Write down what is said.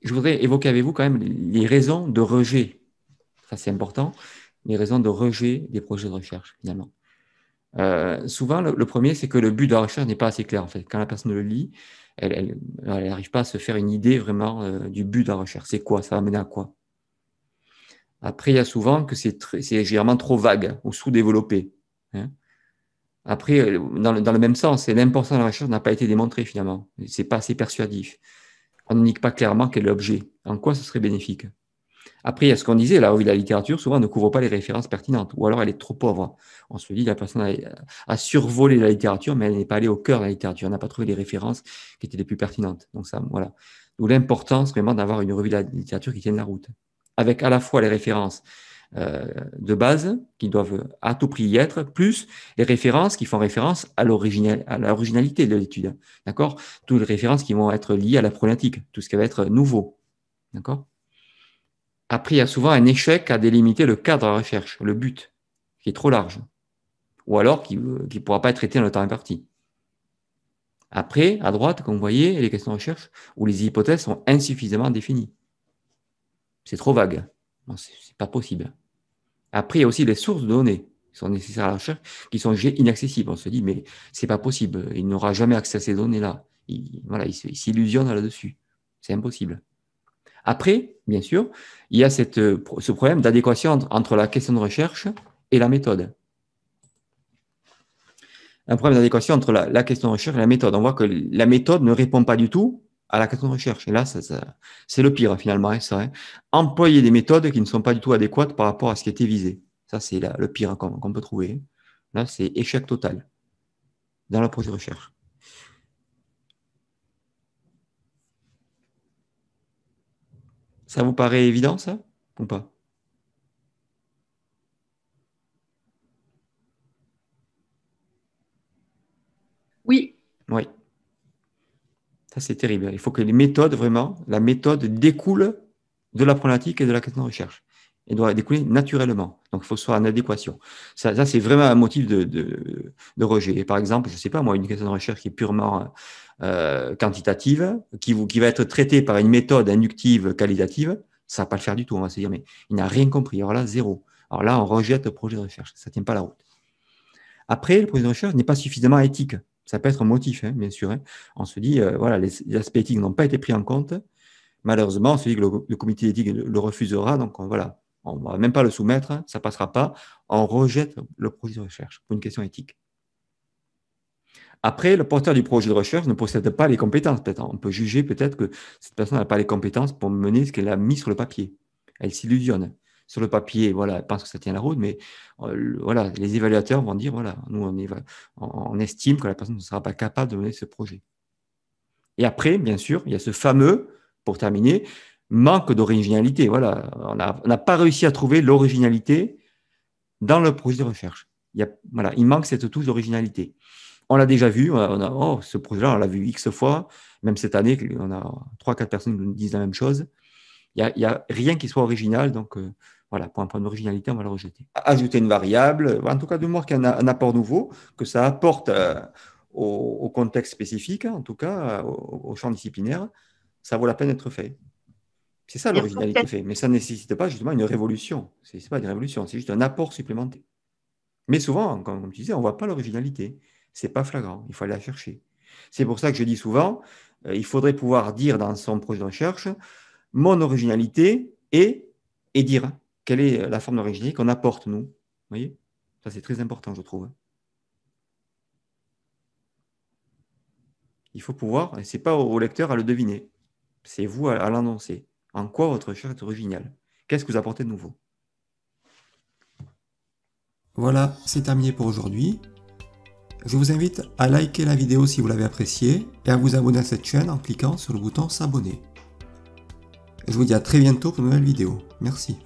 je voudrais évoquer avec vous quand même les raisons de rejet. Ça, c'est important. Les raisons de rejet des projets de recherche, finalement. Souvent, le premier, c'est que le but de la recherche n'est pas assez clair, en fait. Quand la personne le lit, elle n'arrive pas à se faire une idée vraiment du but de la recherche. C'est quoi? Ça va mener à quoi? Après, il y a souvent que c'est généralement trop vague ou sous-développé, hein. Après, dans le même sens, l'importance de la recherche n'a pas été démontrée, finalement. C'est pas assez persuasif. On n'indique pas clairement quel est l'objet. En quoi ce serait bénéfique? Après, il y a ce qu'on disait, la revue de la littérature, souvent, ne couvre pas les références pertinentes, ou alors elle est trop pauvre. On se dit, la personne a survolé la littérature, mais elle n'est pas allée au cœur de la littérature. Elle n'a pas trouvé les références qui étaient les plus pertinentes. Donc ça, voilà. D'où l'importance vraiment d'avoir une revue de la littérature qui tienne la route, avec à la fois les références de base, qui doivent à tout prix y être, plus les références qui font référence à l'originalité de l'étude. D'accord? Toutes les références qui vont être liées à la problématique, tout ce qui va être nouveau. D'accord? Après, il y a souvent un échec à délimiter le cadre de la recherche, le but, qui est trop large, ou alors qui ne pourra pas être traité dans le temps imparti. Après, à droite, comme vous voyez, les questions de recherche où les hypothèses sont insuffisamment définies. C'est trop vague. Bon, c'est pas possible. Après, il y a aussi les sources de données qui sont nécessaires à la recherche, qui sont inaccessibles. On se dit, mais c'est pas possible. Il n'aura jamais accès à ces données-là. Voilà, il s'illusionne là-dessus. C'est impossible. Après, bien sûr, il y a ce problème d'adéquation entre la question de recherche et la méthode. Un problème d'adéquation entre la question de recherche et la méthode. On voit que la méthode ne répond pas du tout à la question de recherche. Et là, c'est le pire finalement. Hein, ça, hein. Employer des méthodes qui ne sont pas du tout adéquates par rapport à ce qui était visé. Ça, c'est le pire qu'on peut trouver. Là, c'est échec total dans le projet de recherche. Ça vous paraît évident, ça, ou pas? Oui, Oui, ça c'est terrible. Il faut que les méthodes, vraiment, la méthode découle de la problématique et de la question de recherche. Elle doit découler naturellement. Donc, il faut que ce soit en adéquation. Ça c'est vraiment un motif de rejet. Et par exemple, je ne sais pas, moi, une question de recherche qui est purement quantitative, qui va être traitée par une méthode inductive qualitative, ça ne va pas le faire du tout. On va se dire, mais il n'a rien compris. Alors là, zéro. Alors là, on rejette le projet de recherche. Ça ne tient pas la route. Après, le projet de recherche n'est pas suffisamment éthique. Ça peut être un motif, hein, bien sûr. Hein. On se dit, voilà, les aspects éthiques n'ont pas été pris en compte. Malheureusement, on se dit que le comité d'éthique le refusera. Donc, voilà, on ne va même pas le soumettre. Ça ne passera pas. On rejette le projet de recherche pour une question éthique. Après, le porteur du projet de recherche ne possède pas les compétences. On peut juger peut-être que cette personne n'a pas les compétences pour mener ce qu'elle a mis sur le papier. Elle s'illusionne. Sur le papier, voilà, elle pense que ça tient la route, mais voilà, les évaluateurs vont dire, voilà, nous, on estime que la personne ne sera pas capable de mener ce projet. Et après, bien sûr, il y a ce fameux, pour terminer, manque d'originalité. Voilà, on n'a pas réussi à trouver l'originalité dans le projet de recherche. Voilà, il manque cette touche d'originalité. On l'a déjà vu, ce projet-là, on l'a vu X fois, même cette année, on a 3-4 personnes qui nous disent la même chose. Il n'y a rien qui soit original, donc voilà, pour un point d'originalité, on va le rejeter. Ajouter une variable, en tout cas de voir qu'il y a un apport nouveau, que ça apporte au contexte spécifique, en tout cas au champ disciplinaire, ça vaut la peine d'être fait. C'est ça il faut l'originalité fait, mais ça ne nécessite pas justement une révolution. Ce n'est pas une révolution, c'est juste un apport supplémentaire. Mais souvent, comme tu disais, on ne voit pas l'originalité. Ce n'est pas flagrant, il faut aller la chercher. C'est pour ça que je dis souvent, il faudrait pouvoir dire dans son projet de recherche, mon originalité et dire quelle est la forme d'originalité qu'on apporte, nous. Vous voyez? Ça, c'est très important, je trouve. Il faut pouvoir, et ce n'est pas au lecteur à le deviner, c'est vous à l'annoncer. En quoi votre recherche est originale? Qu'est-ce que vous apportez de nouveau? Voilà, c'est terminé pour aujourd'hui. Je vous invite à liker la vidéo si vous l'avez appréciée et à vous abonner à cette chaîne en cliquant sur le bouton s'abonner. Je vous dis à très bientôt pour une nouvelle vidéo. Merci.